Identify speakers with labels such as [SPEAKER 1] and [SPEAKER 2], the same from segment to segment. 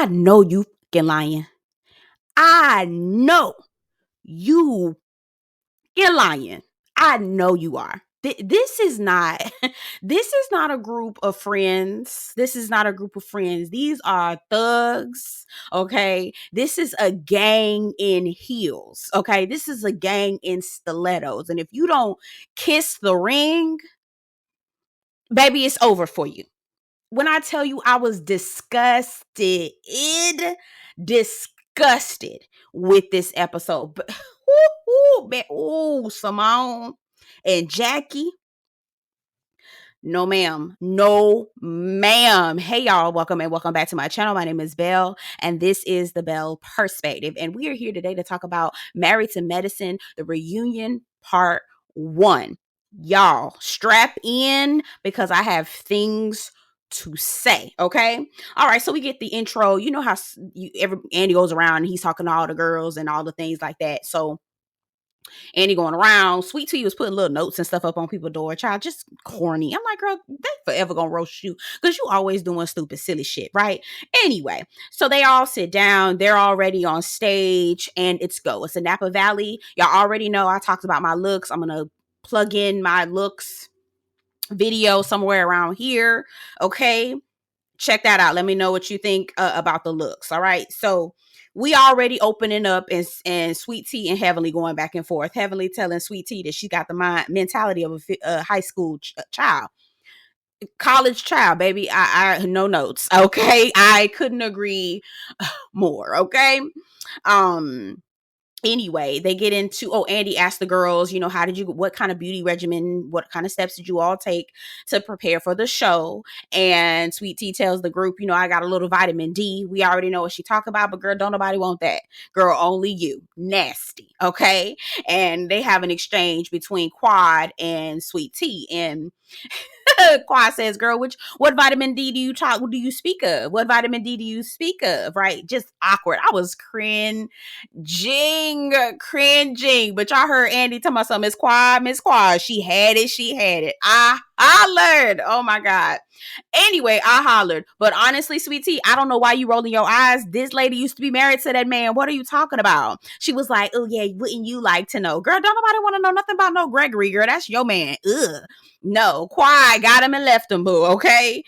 [SPEAKER 1] I know you fucking lying. I know you fucking lying. I know you are. This is not a group of friends. This is not a group of friends. These are thugs. Okay. This is a gang in heels. Okay. This is a gang in stilettos. And if you don't kiss the ring, baby, it's over for you. When I tell you I was disgusted with this episode. Ooh, Simone and Jackie. No, ma'am. No, ma'am. Hey, y'all. Welcome back to my channel. My name is Belle, and this is the Belle Perspective. And we are here today to talk about Married to Medicine, the reunion part 1. Y'all, strap in because I have things to say. Okay. All right. So we get the intro. You know how Andy goes around and he's talking to all the girls and all the things like that. So Andy going around. Sweet Tea was putting little notes and stuff up on people's door. Child, just corny. I'm like, girl, they forever gonna roast you because you always doing stupid, silly shit, right? Anyway, so they all sit down. They're already on stage and it's go. It's a Napa Valley. Y'all already know I talked about my looks. I'm gonna plug in my looks video somewhere around here. Okay, check that out. Let me know what you think about the looks. All right, so we already opening up and Sweet Tea and Heavenly going back and forth. Heavenly telling Sweet Tea that she got the mentality of a high school child, college child, baby. I no notes. Okay, I couldn't agree more. Okay, anyway, they get into, Andy asked the girls, what kind of beauty regimen, what kind of steps did you all take to prepare for the show? And Sweet Tea tells the group, I got a little vitamin D. We already know what she talk about, but girl, don't nobody want that. Girl, only you. Nasty. Okay. And they have an exchange between Quad and Sweet Tea. And Quad says, girl, what vitamin D do you speak of? What vitamin D do you speak of? Right? Just awkward. I was cringing. But y'all heard Andy talking about something. Miss Quad. She had it. I hollered. Oh my God. Anyway, I hollered. But honestly, Sweet Tea, I don't know why you rolling your eyes. This lady used to be married to that man. What are you talking about? She was like, oh yeah, wouldn't you like to know? Girl, don't nobody want to know nothing about no Gregory, girl. That's your man. Ugh. No, Quiet got him and left him, boo. Okay.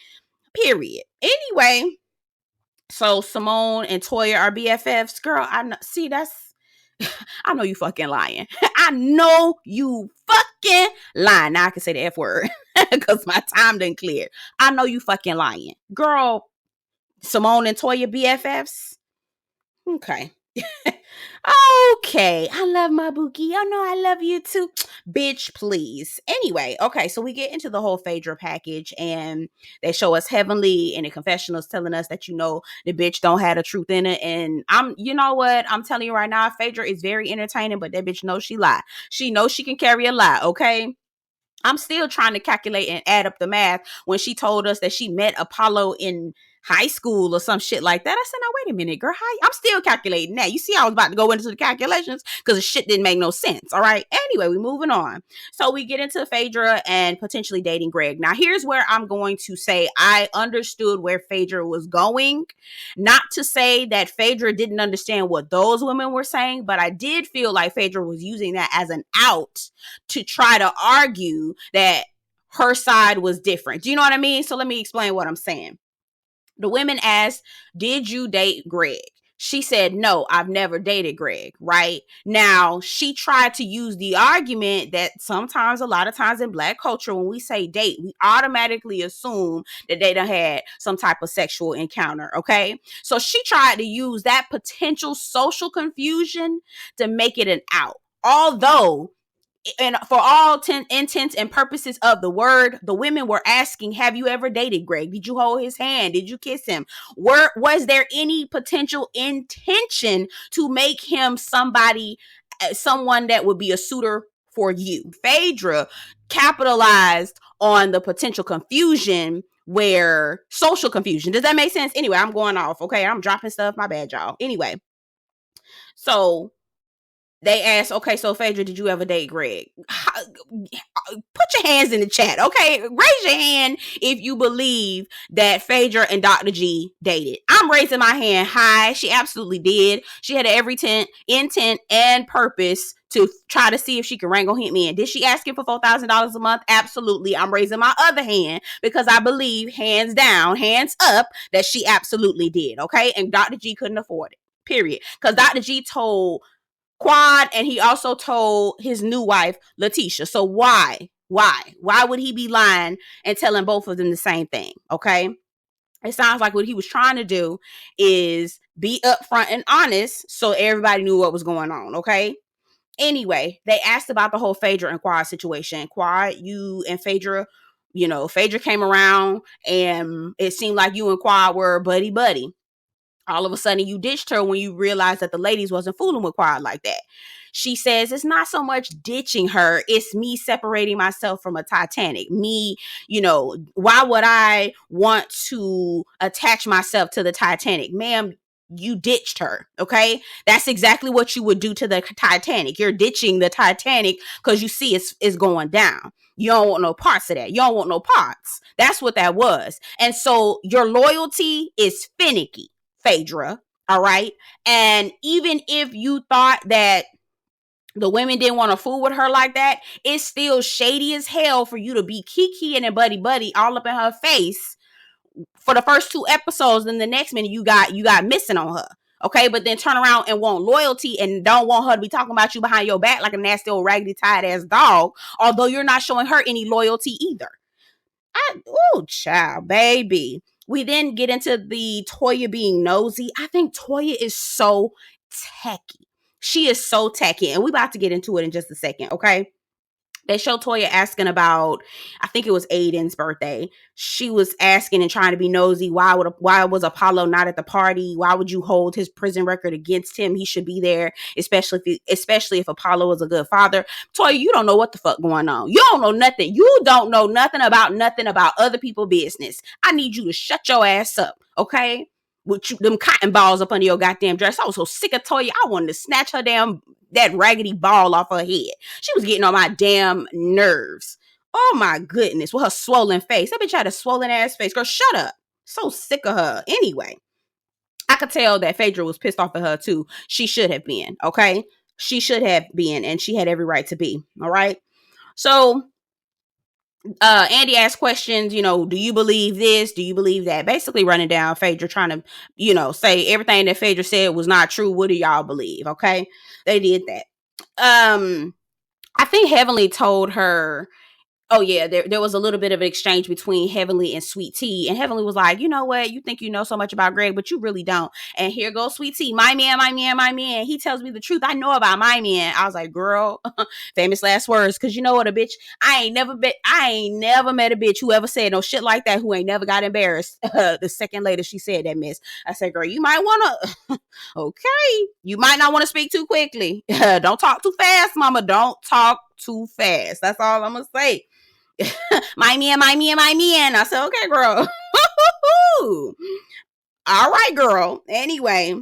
[SPEAKER 1] Period. Anyway, so Simone and Toya are BFFs. Girl, I know. See, I know you fucking lying. I know you fucking lying. Now I can say the F word because my time didn't clear. I know you fucking lying. Girl, Simone and Toya BFFs. Okay. Okay, I love my Bookie. Oh no, I love you too. Bitch, please. Anyway, okay, so we get into the whole Phaedra package and they show us Heavenly in the confessionals telling us that the bitch don't have the truth in it. And you know what? I'm telling you right now, Phaedra is very entertaining, but that bitch knows she lie. She knows she can carry a lie, okay? I'm still trying to calculate and add up the math when she told us that she met Apollo in high school or some shit like that. I said, now, wait a minute, girl. I'm still calculating that. You see, I was about to go into the calculations because the shit didn't make no sense. All right. Anyway, we're moving on. So we get into Phaedra and potentially dating Greg. Now, here's where I'm going to say I understood where Phaedra was going. Not to say that Phaedra didn't understand what those women were saying, but I did feel like Phaedra was using that as an out to try to argue that her side was different. Do you know what I mean? So let me explain what I'm saying. The women asked, did you date Greg? She said, no, I've never dated Greg, right? Now, she tried to use the argument that a lot of times in Black culture, when we say date, we automatically assume that they done had some type of sexual encounter, okay? So she tried to use that potential social confusion to make it an out. Although, and for all intents and purposes of the word, the women were asking, have you ever dated Greg? Did you hold his hand? Did you kiss him? Was there any potential intention to make him someone that would be a suitor for you? Phaedra capitalized on the potential confusion, where social confusion. Does that make sense? Anyway, I'm going off. Okay, I'm dropping stuff. My bad, y'all. Anyway, so they asked, okay, so Phaedra, did you ever date Greg? put your hands in the chat, okay? Raise your hand if you believe that Phaedra and Dr. G dated. I'm raising my hand high. She absolutely did. She had every intent and purpose to try to see if she could wrangle him in. Did she ask him for $4,000 a month? Absolutely. I'm raising my other hand because I believe, hands down, hands up, that she absolutely did, okay? And Dr. G couldn't afford it, period. Because Dr. G told Quad, and he also told his new wife, Letitia. So why? Why would he be lying and telling both of them the same thing? Okay. It sounds like what he was trying to do is be upfront and honest so everybody knew what was going on. Okay. Anyway, they asked about the whole Phaedra and Quad situation. Quad, you and Phaedra, Phaedra came around and it seemed like you and Quad were buddy. All of a sudden you ditched her when you realized that the ladies wasn't fooling with Quad like that. She says it's not so much ditching her, it's me separating myself from a Titanic. Me, why would I want to attach myself to the Titanic? Ma'am, you ditched her, okay? That's exactly what you would do to the Titanic. You're ditching the Titanic because you see it's going down. You don't want no parts of that. You don't want no parts. That's what that was. And so your loyalty is finicky, Phaedra, all right? And even if you thought that the women didn't want to fool with her like that, it's still shady as hell for you to be kikiing and buddy all up in her face for the first 2 episodes. Then the next minute you got missing on her. Okay, but then turn around and want loyalty and don't want her to be talking about you behind your back like a nasty old raggedy tied ass dog, although you're not showing her any loyalty either. Child, baby. We then get into the Toya being nosy. I think Toya is so tacky. She is so tacky, and we about to get into it in just a second, okay? They show Toya asking about, I think it was Aiden's birthday. She was asking and trying to be nosy. Why was Apollo not at the party? Why would you hold his prison record against him? He should be there, especially if Apollo was a good father. Toya, you don't know what the fuck going on. You don't know nothing. You don't know nothing about other people's business. I need you to shut your ass up, okay? With them cotton balls up under your goddamn dress. I was so sick of Toya. I wanted to snatch that raggedy ball off her head. She was getting on my damn nerves. Oh my goodness, with her swollen face. That bitch had a swollen ass face. Girl, shut up. So sick of her. Anyway, I could tell that Phaedra was pissed off at her too. She should have been, okay? She should have been, and she had every right to be, all right? So Andy asked questions, do you believe this? Do you believe that? Basically running down Phaedra, trying to, say everything that Phaedra said was not true. What do y'all believe? Okay. They did that. I think Heavenly told her, oh yeah, there was a little bit of an exchange between Heavenly and Sweet Tea, and Heavenly was like, you know what, you think you know so much about Greg, but you really don't. And here goes Sweet Tea, my man, he tells me the truth. I know about my man. I was like, girl, famous last words, because you know what, a bitch, I ain't never met a bitch who ever said no shit like that, who ain't never got embarrassed. The second later she said that, miss. I said, girl, you might want to okay, you might not want to speak too quickly. Don't talk too fast, mama. Don't talk too fast. That's all I'm gonna say. my man. I said, okay, girl. All right, girl. Anyway,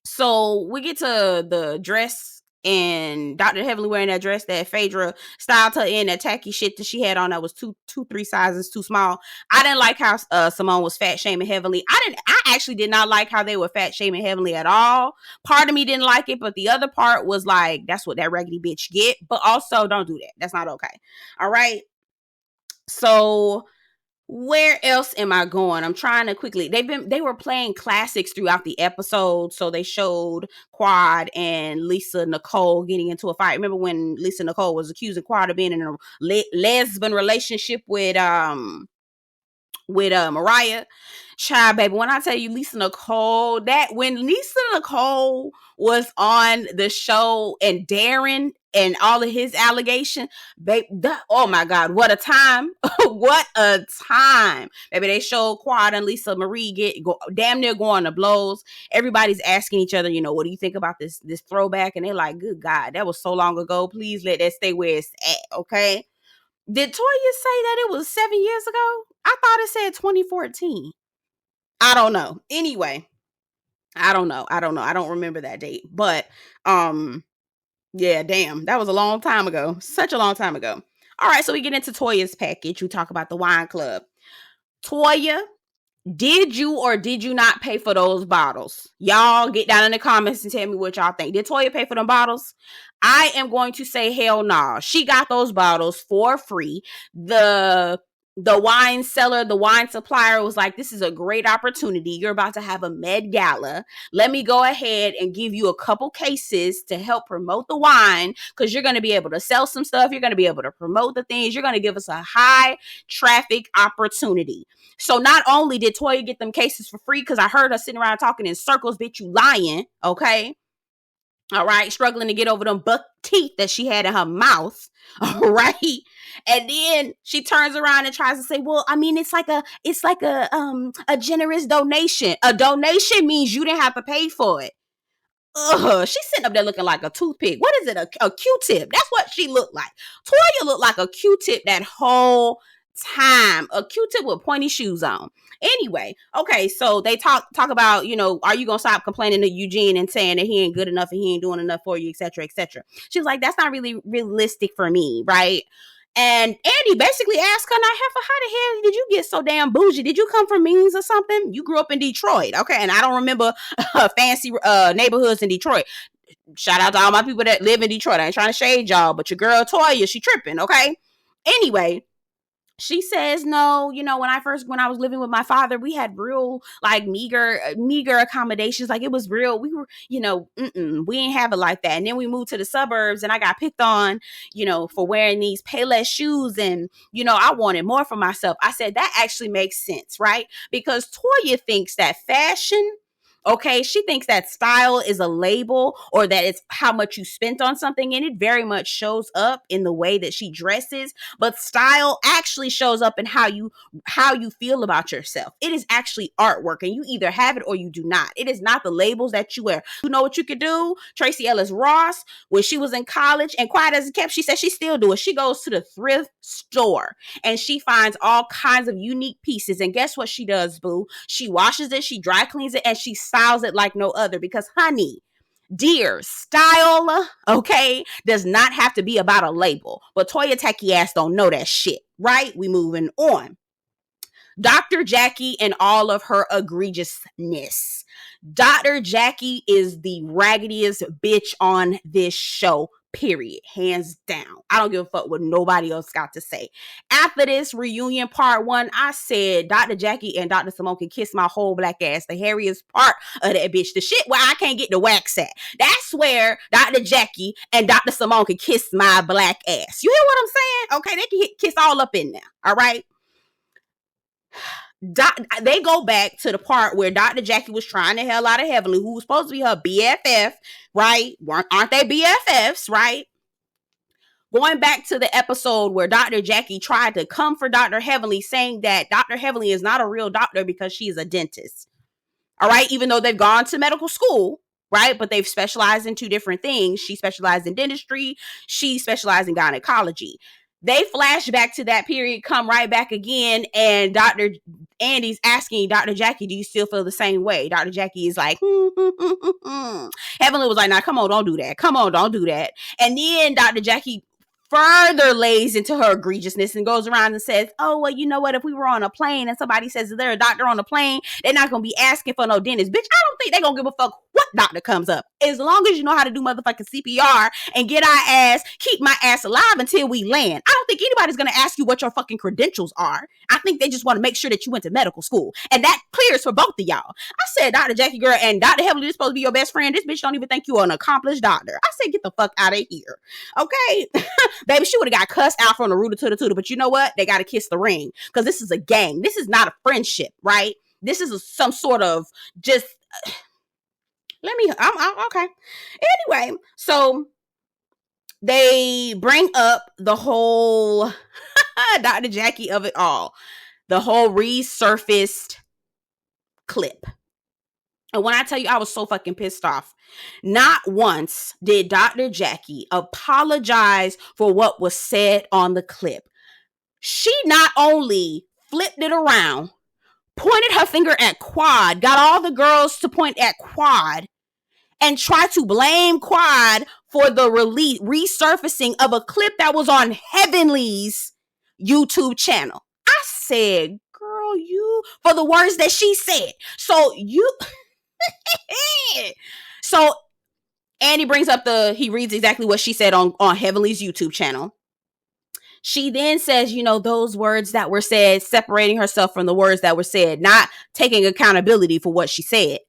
[SPEAKER 1] so we get to the dress, and Dr. Heavenly wearing that dress that Phaedra styled her in, that tacky shit that she had on that was 3 sizes too small. I didn't like how Simone was fat shaming Heavenly. I actually did not like how they were fat shaming Heavenly at all. Part of me didn't like it, but the other part was like, that's what that raggedy bitch get. But also, don't do that. That's not okay. All right. So where else am I going? I'm trying to quickly. They were playing classics throughout the episode. So they showed Quad and Lisa Nicole getting into a fight. Remember when Lisa Nicole was accusing Quad of being in a lesbian relationship with Mariah? Child, baby, when I tell you Lisa Nicole, when Lisa Nicole was on the show and Darren and all of his allegations, babe, oh my God, what a time. What a time. Baby, they showed Quad and Lisa Marie damn near going to blows. Everybody's asking each other, what do you think about this throwback? And they're like, good God, that was so long ago. Please let that stay where it's at, okay? Did Toya say that it was 7 years ago? I thought it said 2014. I don't know. Anyway, I don't know. I don't remember that date. But yeah, damn. That was a long time ago. Such a long time ago. All right, so we get into Toya's package. We talk about the wine club. Toya, did you or did you not pay for those bottles? Y'all get down in the comments and tell me what y'all think. Did Toya pay for them bottles? I am going to say hell nah. She got those bottles for free. The wine seller, the wine supplier was like, this is a great opportunity. You're about to have a Med Gala. Let me go ahead and give you a couple cases to help promote the wine, because you're going to be able to sell some stuff. You're going to be able to promote the things. You're going to give us a high traffic opportunity. So not only did Toya get them cases for free, because I heard her sitting around talking in circles, bitch, you lying, okay? All right, struggling to get over them buck teeth that she had in her mouth. All right. And then she turns around and tries to say, well, I mean, it's like a generous donation. A donation means you didn't have to pay for it. She's sitting up there looking like a toothpick. What is it? A Q-tip. That's what she looked like. Toya looked like a Q-tip that whole time. A Q-tip with pointy shoes on. Anyway, okay, so they talk about, you know, are you gonna stop complaining to Eugene and saying that he ain't good enough and he ain't doing enough for you, etc., etc. She was like, that's not really realistic for me, right? And Andy basically asked her, now, Heifer, how the hell did you get so damn bougie? Did you come from means or something? You grew up in Detroit, okay? And I don't remember fancy neighborhoods in Detroit. Shout out to all my people that live in Detroit. I ain't trying to shade y'all, but your girl Toya, she tripping, okay? Anyway, she says, no, you know, when I was living with my father, we had real, like, meager accommodations. Like, it was real. We were, you know, we ain't have it like that. And then we moved to the suburbs and I got picked on, you know, for wearing these Payless shoes. And, you know, I wanted more for myself. I said, that actually makes sense, right? Because Toya thinks that fashion, okay, she thinks that style is a label, or that it's how much you spent on something, and it very much shows up in the way that she dresses. But style actually shows up in how you feel about yourself. It is actually artwork, and you either have it or you do not. It is not the labels that you wear. You know what you could do? Tracy Ellis Ross, when she was in college, and quiet as it kept, she said she still do it. She goes to the thrift store and she finds all kinds of unique pieces. And guess what she does, boo? She washes it, she dry cleans it, and she styles it like no other. Because, honey, dear, style, okay, does not have to be about a label. But Toya tacky ass don't know that shit, right? We moving on. Dr. Jackie and all of her egregiousness. Dr. Jackie is the raggediest bitch on this show, period. Hands down. I don't give a fuck what nobody else got to say. After this reunion part 1, I said Dr. Jackie and Dr. Simone can kiss my whole black ass. The hairiest part of that bitch. The shit where I can't get the wax at. That's where Dr. Jackie and Dr. Simone can kiss my black ass. You hear what I'm saying? Okay, they can kiss all up in there. All right? They go back to the part where Dr. Jackie was trying the hell out of Heavenly, who was supposed to be her BFF, right? Aren't they BFFs, right? Going back to the episode where Dr. Jackie tried to come for Dr. Heavenly, saying that Dr. Heavenly is not a real doctor because she's a dentist. All right? Even though they've gone to medical school, right? But they've specialized in 2 different things. She specialized in dentistry. She specialized in gynecology. They flash back to that period, come right back again, and Dr. Andy's asking Dr. Jackie, do you still feel the same way? Dr. Jackie is like, Heavenly was like, nah, come on, don't do that. Come on, don't do that. And then Dr. Jackie further lays into her egregiousness and goes around and says, oh, well, you know what? If we were on a plane and somebody says that they're a doctor on a plane, they're not going to be asking for no dentist. Bitch, I don't think they're going to give a fuck what doctor comes up. As long as you know how to do motherfucking CPR and get our ass, keep my ass alive until we land. I don't think anybody's going to ask you what your fucking credentials are. I think they just want to make sure that you went to medical school. And that clears for both of y'all. I said, Dr. Jackie girl and Dr. Heavenly is supposed to be your best friend. This bitch don't even think you're an accomplished doctor. I said, get the fuck out of here. Okay? Baby, she would have got cussed out from the rooter to the tutor. But you know what? They got to kiss the ring. Because this is a gang. This is not a friendship, right? This is some sort of just... I'm okay. Anyway, so they bring up the whole Dr. Jackie of it all. The whole resurfaced clip. And when I tell you I was so fucking pissed off, not once did Dr. Jackie apologize for what was said on the clip. She not only flipped it around, pointed her finger at Quad, got all the girls to point at Quad, and tried to blame Quad for the resurfacing of a clip that was on Heavenly's YouTube channel. I said, girl, you, for the words that she said. So you, so Andy brings up he reads exactly what she said on Heavenly's YouTube channel. She then says, you know, those words that were said, separating herself from the words that were said, not taking accountability for what she said.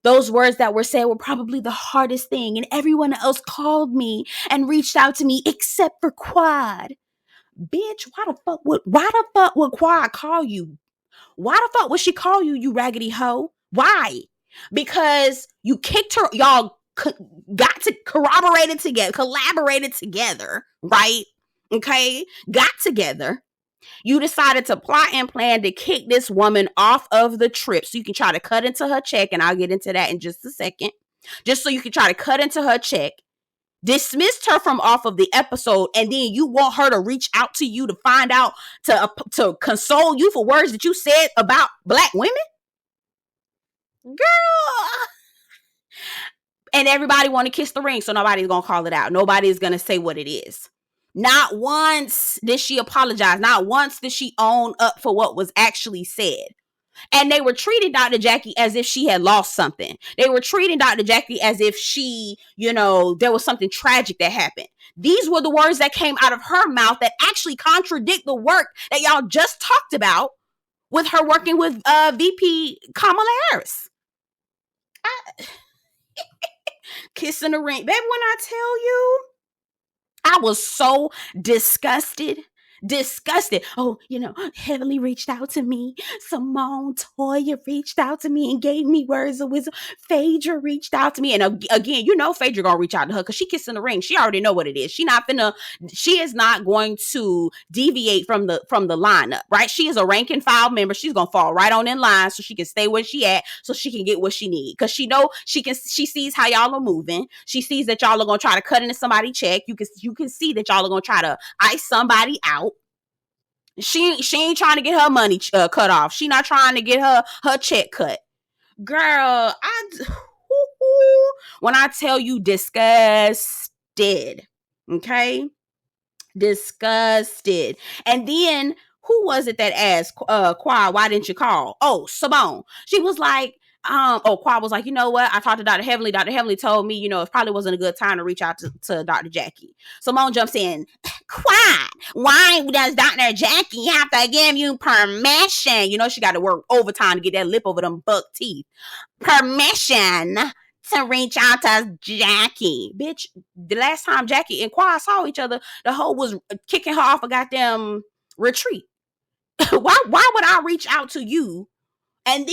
[SPEAKER 1] Those words that were said were probably the hardest thing, and everyone else called me and reached out to me except for Quad. Bitch, why the fuck would Quad call you? Why the fuck would she call you, you raggedy hoe? Why? Because you kicked her, y'all got to collaborated together, right? Okay, got together. You decided to plot and plan to kick this woman off of the trip so you can try to cut into her check, and I'll get into that in just a second. Just so you can try to cut into her check, dismissed her from off of the episode, and then you want her to reach out to you to find out, to console you for words that you said about Black women? Girl. And everybody want to kiss the ring, so nobody's going to call it out. Nobody's going to say what it is. Not once did she apologize. Not once did she own up for what was actually said. And they were treating Dr. Jackie as if she had lost something. They were treating Dr. Jackie as if she, you know, there was something tragic that happened. These were the words that came out of her mouth that actually contradict the work that y'all just talked about with her working with VP Kamala Harris. Kissing the ring. Baby, when I tell you, I was so disgusted. Oh, you know, Heavenly reached out to me. Simone, Toya reached out to me and gave me words of wisdom. Phaedra reached out to me. And again, you know Phaedra gonna reach out to her because she kissing the ring. She already know what it is. She is not going to deviate from the lineup, right? She is a rank and file member. She's gonna fall right on in line so she can stay where she at, so she can get what she need. Because she know she sees how y'all are moving. She sees that y'all are gonna try to cut into somebody's check. You can see that y'all are gonna try to ice somebody out. She ain't trying to get her money cut off. She not trying to get her check cut. Girl, when I tell you disgusted, okay? Disgusted. And then who was it that asked Quad, why didn't you call? Oh, Simone. She was like, Quad was like, you know what? I talked to Dr. Heavenly. Dr. Heavenly told me, you know, it probably wasn't a good time to reach out to Dr. Jackie. Simone jumps in. Quad, why does Dr. Jackie have to give you permission? You know, she got to work overtime to get that lip over them buck teeth. Permission to reach out to Jackie. Bitch, the last time Jackie and Quad saw each other, the hoe was kicking her off a goddamn retreat. Why would I reach out to you? And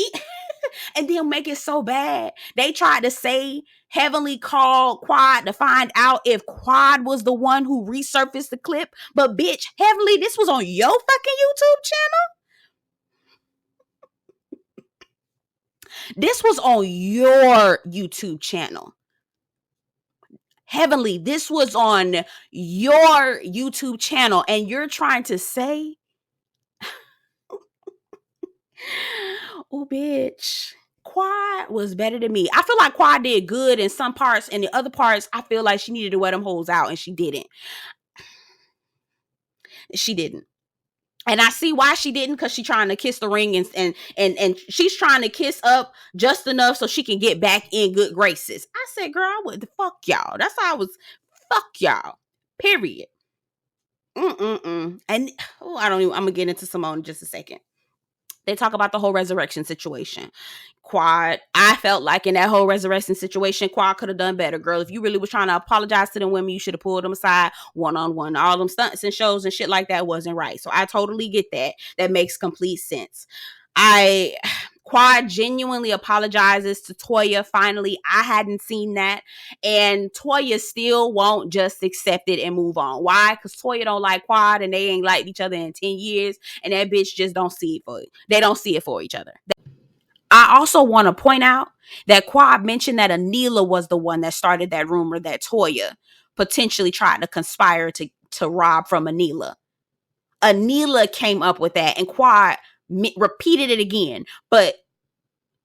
[SPEAKER 1] then make it so bad. They tried to say Heavenly called Quad to find out if Quad was the one who resurfaced the clip. But bitch, Heavenly, this was on your fucking YouTube channel? This was on your YouTube channel. Heavenly, this was on your YouTube channel, and you're trying to say, oh, bitch, Quad was better than me. I feel like Quad did good in some parts, and the other parts, I feel like she needed to wear them holes out, and she didn't. She didn't. And I see why she didn't, because she's trying to kiss the ring and she's trying to kiss up just enough so she can get back in good graces. I said, girl, what the fuck y'all? That's how I was. Fuck y'all. Period. And I'm gonna get into Simone in just a second. They talk about the whole resurrection situation. Quad, I felt like in that whole resurrection situation, Quad could have done better, girl. If you really was trying to apologize to them women, you should have pulled them aside one-on-one. All them stunts and shows and shit like that wasn't right. So I totally get that. That makes complete sense. Quad genuinely apologizes to Toya. Finally, I hadn't seen that. And Toya still won't just accept it and move on. Why? Because Toya don't like Quad and they ain't liked each other in 10 years. And that bitch just don't see it for it. They don't see it for each other. I also want to point out that Quad mentioned that Anila was the one that started that rumor that Toya potentially tried to conspire to rob from Anila. Anila came up with that, and Quad repeated it again. But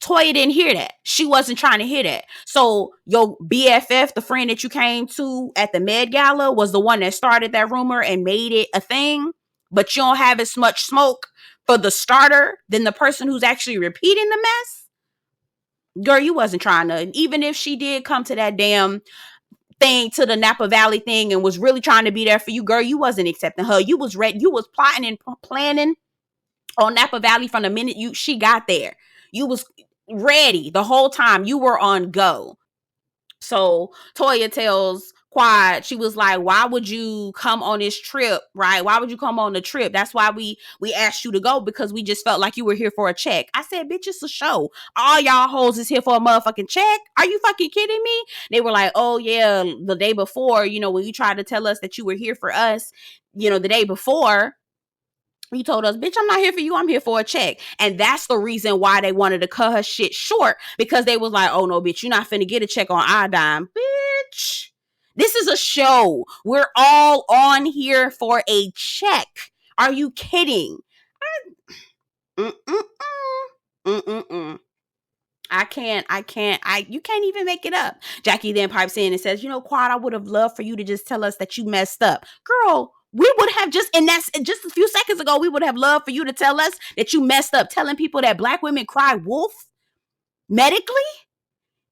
[SPEAKER 1] Toya didn't hear that. She wasn't trying to hear that. So your BFF, the friend that you came to at the Med Gala, was the one that started that rumor and made it a thing. But you don't have as much smoke for the starter than the person who's actually repeating the mess. Girl, you wasn't trying to. Even if she did come to that damn thing, to the Napa Valley thing, and was really trying to be there for you, girl, you wasn't accepting her. You was ready. You was plotting and planning on Napa Valley from the minute she got there. You was ready the whole time. You were on go. So Toya tells Quad, she was like, why would you come on this trip, right? Why would you come on the trip? That's why we asked you to go, because we just felt like you were here for a check. I said, bitch, it's a show. All y'all hoes is here for a motherfucking check. Are you fucking kidding me? They were like, oh yeah, the day before, when you tried to tell us that you were here for us, the day before, you told us, bitch, I'm not here for you. I'm here for a check. And that's the reason why they wanted to cut her shit short, because they was like, oh no, bitch, you're not finna get a check on our dime. Bitch, this is a show. We're all on here for a check. Are you kidding? You can't even make it up. Jackie then pipes in and says, Quad, I would have loved for you to just tell us that you messed up. Girl, we would have and that's just a few seconds ago, we would have loved for you to tell us that you messed up, telling people that Black women cry wolf medically,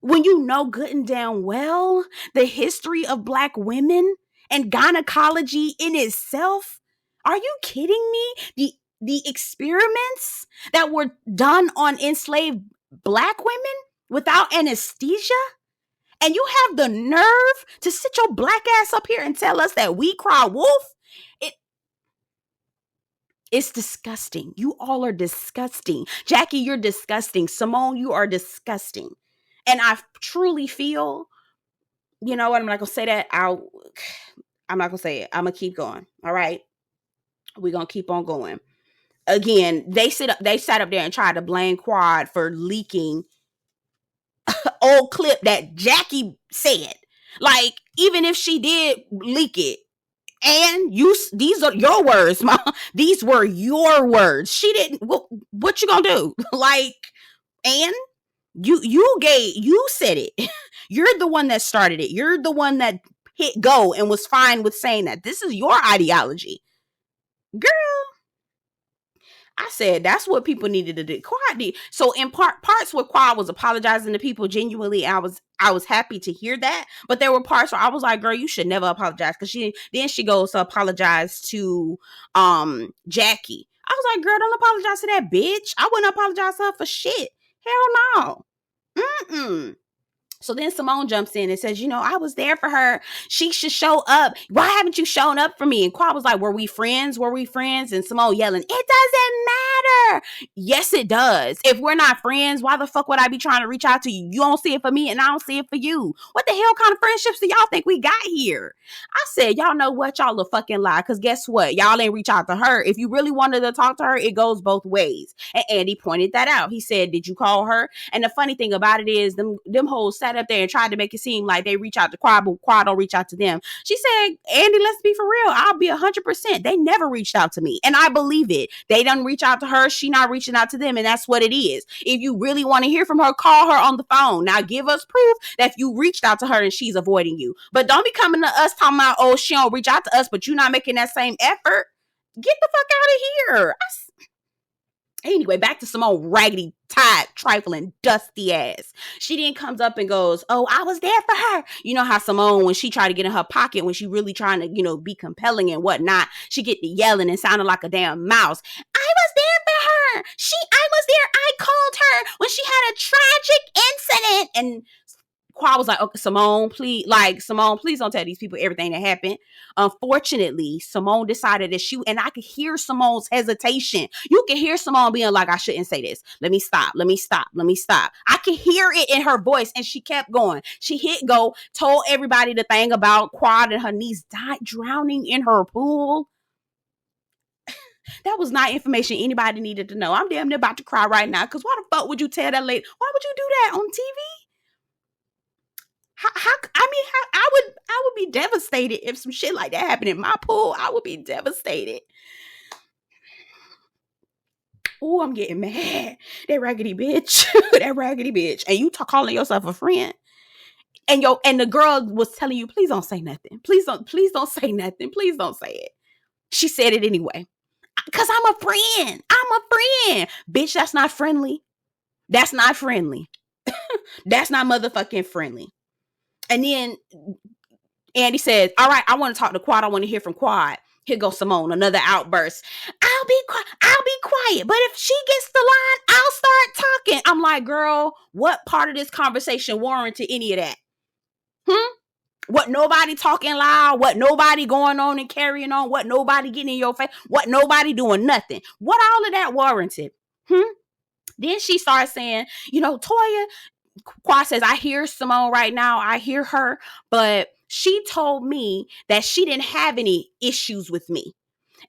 [SPEAKER 1] when you know good and damn well the history of Black women and gynecology in itself. Are you kidding me? The experiments that were done on enslaved Black women without anesthesia, and you have the nerve to sit your Black ass up here and tell us that we cry wolf? It's disgusting. You all are disgusting. Jackie, you're disgusting. Simone, you are disgusting. And I truly feel, you know what, I'm not going to say that. I'm not going to say it. I'm going to keep going. All right? We're going to keep on going. Again, they sat up there and tried to blame Quad for leaking old clip that Jackie said. Like, even if she did leak it, and these are your words, Mom. These were your words. She didn't. What you gonna do? Like, and you said it. You're the one that started it. You're the one that hit go and was fine with saying that this is your ideology, girl. I said that's what people needed to do. Quad did. So in parts where Quad was apologizing to people genuinely, I was happy to hear that. But there were parts where I was like, girl, you should never apologize. Because she goes to apologize to Jackie. I was like, girl, don't apologize to that bitch. I wouldn't apologize to her for shit. Hell no. So then Simone jumps in and says, I was there for her. She should show up. Why haven't you shown up for me? And Quad was like, were we friends? And Simone yelling, it doesn't matter. Yes, it does. If we're not friends, why the fuck would I be trying to reach out to you? You don't see it for me and I don't see it for you. What the hell kind of friendships do y'all think we got here? I said, y'all know what? Y'all a fucking lie. Because guess what? Y'all ain't reach out to her. If you really wanted to talk to her, it goes both ways. And Andy pointed that out. He said, did you call her? And the funny thing about it is them hoes sat up there and tried to make it seem like they reach out to Quad, but Quad don't reach out to them. She said, Andy, let's be for real. I'll be 100%. They never reached out to me. And I believe it. They done reach out to her. She not reaching out to them. And that's what it is. If you really want to hear from her, call her on the phone. Now give us proof that you reached out to her and she's avoiding you. But don't be coming to us talking about, oh, she don't reach out to us, but you're not making that same effort. Get the fuck out of here. Anyway, back to Simone, raggedy, tied, trifling, dusty ass. She then comes up and goes, oh, I was there for her. You know how Simone, when she tried to get in her pocket, when she really trying to, be compelling and whatnot, she get to yelling and sounding like a damn mouse. I was there for her. I was there. I called her when she had a tragic incident. And Quad was like, okay, Simone, please don't tell these people everything that happened. Unfortunately, Simone decided that and I could hear Simone's hesitation. You can hear Simone being like, I shouldn't say this. Let me stop. I can hear it in her voice. And she kept going. She hit go, told everybody the thing about Quad and her niece drowning in her pool. That was not information anybody needed to know. I'm damn near about to cry right now. Because why the fuck would you tell that lady? Why would you do that on TV? I would be devastated if some shit like that happened in my pool. I would be devastated. Oh, I'm getting mad. That raggedy bitch. That raggedy bitch. And you calling yourself a friend. And the girl was telling you, please don't say nothing. Please don't say nothing. Please don't say it. She said it anyway. Cause I'm a friend. I'm a friend. Bitch, that's not friendly. That's not friendly. That's not motherfucking friendly. And then Andy says, all right, I want to talk to Quad. I want to hear from Quad. Here goes Simone, another outburst. I'll be quiet. But if she gets the line, I'll start talking. I'm like, girl, what part of this conversation warranted any of that? What nobody talking loud? What nobody going on and carrying on? What nobody getting in your face? What nobody doing nothing? What all of that warranted? Then she starts saying, Toya, Quad says, I hear Simone right now. I hear her, but she told me that she didn't have any issues with me.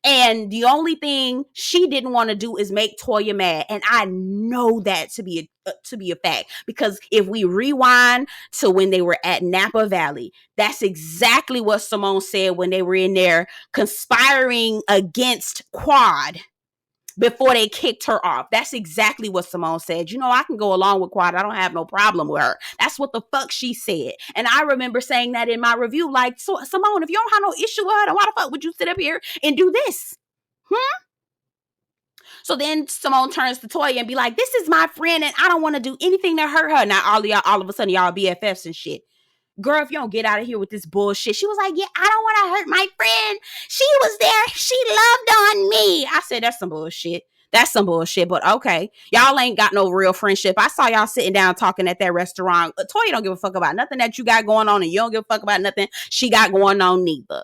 [SPEAKER 1] And the only thing she didn't want to do is make Toya mad. And I know that to be a fact, because if we rewind to when they were at Napa Valley, that's exactly what Simone said when they were in there conspiring against Quad before they kicked her off. That's exactly what Simone said. I can go along with Quad. I don't have no problem with her. That's what the fuck she said. And I remember saying that in my review, like, so Simone, if you don't have no issue with her, then why the fuck would you sit up here and do this? So then Simone turns to Toya and be like, this is my friend and I don't want to do anything to hurt her. Now all of a sudden y'all BFFs and shit. Girl, if you don't get out of here with this bullshit. She was like, yeah, I don't want to hurt my friend. She was there. She loved on me. I said, that's some bullshit. That's some bullshit, but okay. Y'all ain't got no real friendship. I saw y'all sitting down talking at that restaurant. Toya don't give a fuck about nothing that you got going on, and you don't give a fuck about nothing she got going on neither.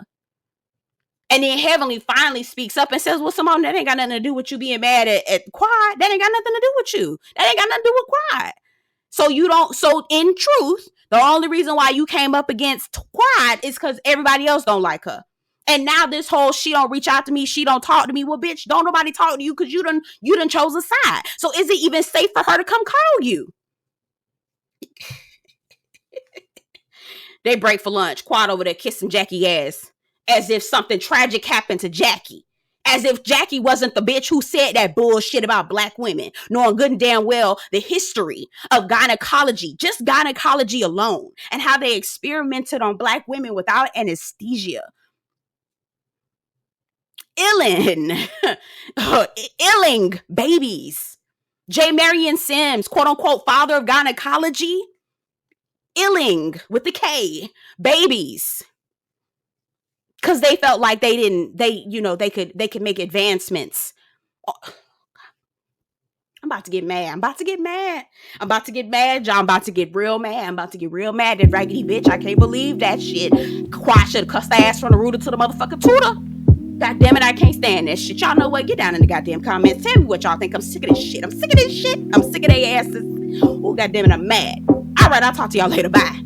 [SPEAKER 1] And then Heavenly finally speaks up and says, well, Simone, that ain't got nothing to do with you being mad at Quad. That ain't got nothing to do with you. That ain't got nothing to do with Quad. So in truth, the only reason why you came up against Quad is because everybody else don't like her. And now this whole, she don't reach out to me, she don't talk to me. Well, bitch, don't nobody talk to you because you done chose a side. So is it even safe for her to come call you? They break for lunch. Quad over there kissing Jackie ass as if something tragic happened to Jackie. As if Jackie wasn't the bitch who said that bullshit about black women, knowing good and damn well the history of gynecology, just gynecology alone, and how they experimented on black women without anesthesia. Illing babies. J. Marion Sims, quote unquote, father of gynecology. Illing with the K, babies. Because they felt like they could make advancements. Oh, I'm about to get mad. Y'all. I'm about to get real mad. That raggedy bitch. I can't believe that shit. Quad should have cussed her ass from the rooter to the motherfucking tutor. God damn it, I can't stand this shit. Y'all know what? Get down in the goddamn comments. Tell me what y'all think. I'm sick of this shit. I'm sick of their asses. Oh, God damn it, I'm mad. All right, I'll talk to y'all later. Bye.